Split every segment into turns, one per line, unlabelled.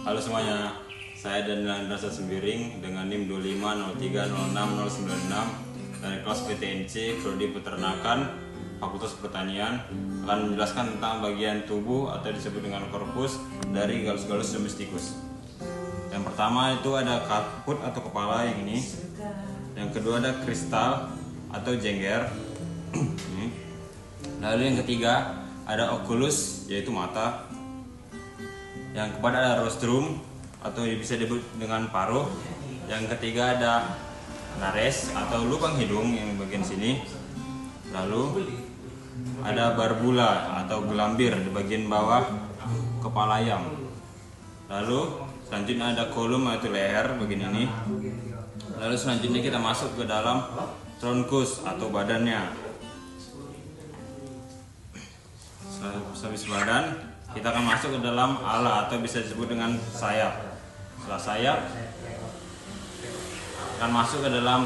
Halo semuanya, saya Daniel Andrasa Sembiring dengan NIM 2503060696 dari kelas PTNC Prodi Peternakan Fakultas Pertanian akan menjelaskan tentang bagian tubuh atau disebut dengan korpus dari Gallus domesticus. Yang pertama itu ada kaput atau kepala yang ini. Yang kedua ada kristal atau jengger. Lalu yang ketiga ada oculus yaitu mata. Yang keempat ada rostrum atau bisa disebut dengan paruh. Yang ketiga ada nares atau lubang hidung yang bagian sini. Lalu ada barbula atau gelambir di bagian bawah kepala ayam. Lalu selanjutnya ada kolum atau leher bagian ini. Lalu selanjutnya kita masuk ke dalam trunkus atau badannya. Habis badan kita akan masuk ke dalam ala atau bisa disebut dengan sayap. Setelah sayap akan masuk ke dalam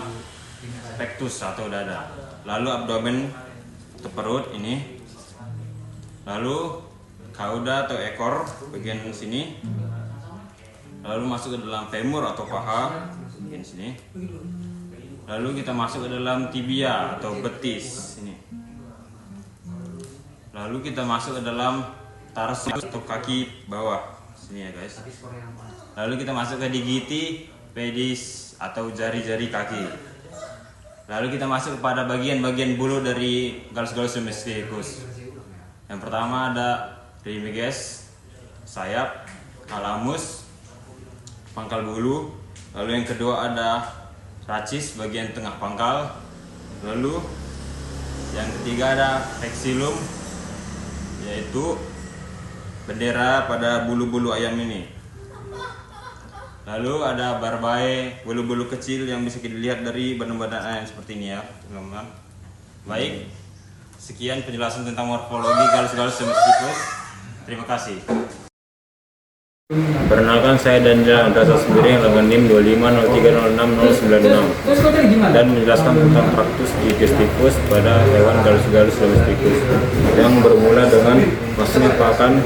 pectus atau dada. Lalu abdomen atau perut ini. Lalu cauda atau ekor bagian sini. Lalu masuk ke dalam femur atau paha bagian sini. Lalu kita masuk ke dalam tibia atau betis ini. Lalu kita masuk ke dalam tarsus atau kaki bawah sini ya guys. Lalu kita masuk ke digiti pedis atau jari-jari kaki. Lalu kita masuk kepada bagian-bagian bulu dari Gallus domesticus. Yang pertama ada remiges, sayap, halamus, pangkal bulu. Lalu yang kedua ada racis bagian tengah pangkal. Lalu yang ketiga ada vexillum yaitu bendera pada bulu-bulu ayam ini. Lalu ada barbae, bulu-bulu kecil yang bisa dilihat dari badan-badan ayam seperti ini ya, teman-teman. Baik, sekian penjelasan tentang morfologi Gallus domesticus. Terima kasih. Perkenalkan, saya Daniel Andrasa Sembiring dengan NIM 2503060696 dan menjelaskan tentang traktus digesticus pada hewan Gallus domesticus yang bermula dengan masuknya pakan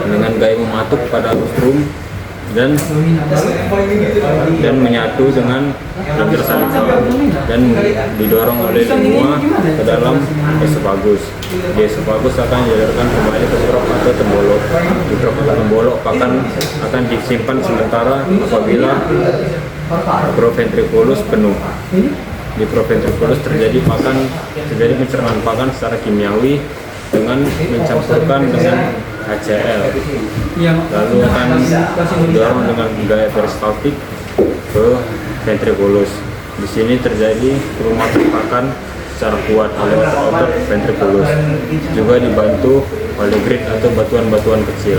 dengan gaya mematuk pada rostrum dan menyatu dengan lendir saliva dan didorong oleh semua ke dalam esophagus. Di esophagus akan dialirkan kembali ke trok atau tembolok. Di trok atau tembolok akan disimpan sementara apabila proventriculus penuh. Di proventriculus terjadi pencernaan pakan secara kimiawi dengan mencampurkan dengan HCl. Lalu akan didorong dengan gaya peristaltik ke ventriculus. Di sini terjadi pelumatan pakan secara kuat oleh otot ventriculus, juga dibantu oleh grid atau batuan-batuan kecil.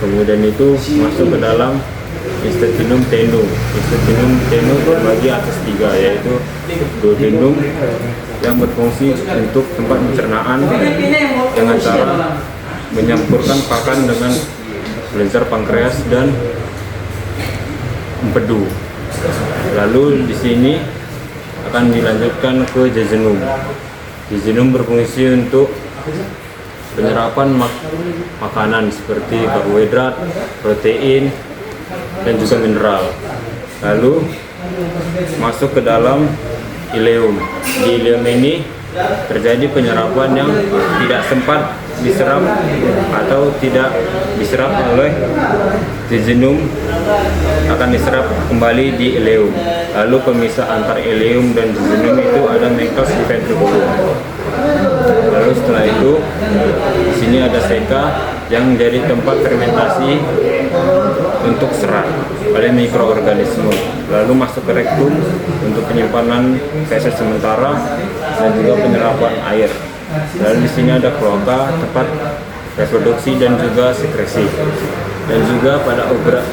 Kemudian itu masuk ke dalam intestinum tenue. Intestinum tenue terbagi atas tiga, yaitu duodenum yang berfungsi untuk tempat pencernaan dengan cara menyampurkan pakan dengan kelenjar pankreas dan empedu. Lalu di sini akan dilanjutkan ke jejunum. Jejunum berfungsi untuk penyerapan makanan seperti karbohidrat, protein, dan juga mineral. Lalu masuk ke dalam ileum. Di ileum ini terjadi penyerapan yang tidak sempat diserap atau tidak diserap oleh jejunum akan diserap kembali di ileum. Lalu pemisah antar ileum dan jejunum itu ada menkes di ventriculum. Lalu setelah itu di sini ada seka yang menjadi tempat fermentasi untuk serat oleh mikroorganisme. Lalu masuk ke rektum untuk penyimpanan feses sementara dan juga penyerapan air. Lalu di sini ada kloaka, tempat reproduksi dan juga sekresi. Dan juga pada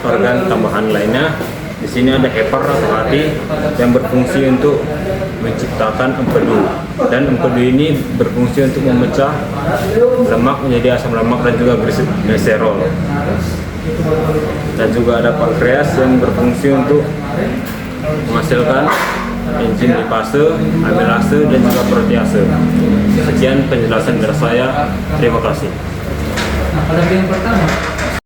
organ tambahan lainnya, di sini ada hepar atau hati yang berfungsi untuk menciptakan empedu. Dan empedu ini berfungsi untuk memecah lemak menjadi asam lemak dan juga gliserol. Dan juga ada pankreas yang berfungsi untuk menghasilkan enzim lipase, amilase, dan juga protease. Sekian penjelasan dari saya. Terima kasih.
Nah, pada yang pertama